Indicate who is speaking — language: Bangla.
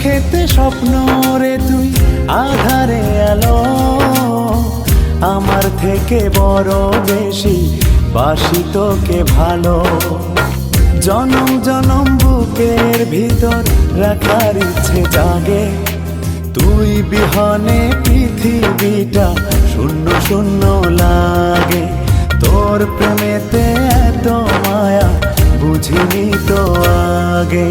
Speaker 1: চোখেতে স্বপ্ন রে তুই আধারে আলো, আমার থেকে বড় বেশি বাসি তোকে ভালো। জনম জনম বুকের ভিতর রাখার ইচ্ছে জাগে, তুই বিহনে পৃথিবীটা শূন্য শূন্য লাগে। তোর প্রেমেতে এত মায়া বুঝিনি তো আগে।